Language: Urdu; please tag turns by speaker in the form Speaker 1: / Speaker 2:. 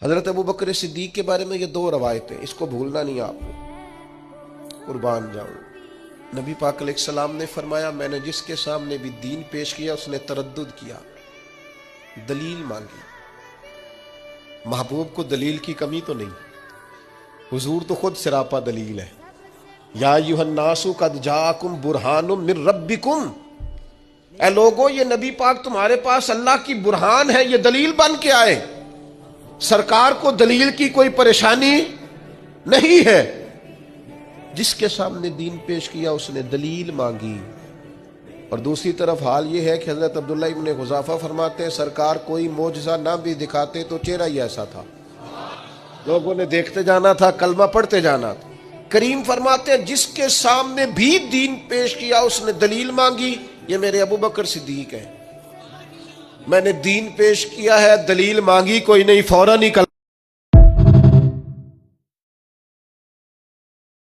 Speaker 1: حضرت ابو بکر صدیق کے بارے میں یہ دو روایتیں، اس کو بھولنا نہیں آپ کو، قربان جاؤں۔ نبی پاک علیہ السلام نے فرمایا میں نے جس کے سامنے بھی دین پیش کیا اس نے تردد کیا، دلیل مانگی۔ محبوب کو دلیل کی کمی تو نہیں، حضور تو خود سراپا دلیل ہے۔ یا ایھا الناس قد جاءکم برہان من ربکم، اے لوگو یہ نبی پاک تمہارے پاس اللہ کی برہان ہے، یہ دلیل بن کے آئے۔ سرکار کو دلیل کی کوئی پریشانی نہیں ہے، جس کے سامنے دین پیش کیا اس نے دلیل مانگی۔ اور دوسری طرف حال یہ ہے کہ حضرت عبداللہ ابن حذافہ فرماتے ہیں سرکار کوئی معجزہ نہ بھی دکھاتے تو چہرہ ہی ایسا تھا، لوگوں نے دیکھتے جانا تھا، کلمہ پڑھتے جانا تھا۔ کریم فرماتے ہیں جس کے سامنے بھی دین پیش کیا اس نے دلیل مانگی، یہ میرے ابو بکر صدیق ہے۔ میں نے دین پیش کیا ہے، دلیل مانگی کوئی نہیں، فوراً ہی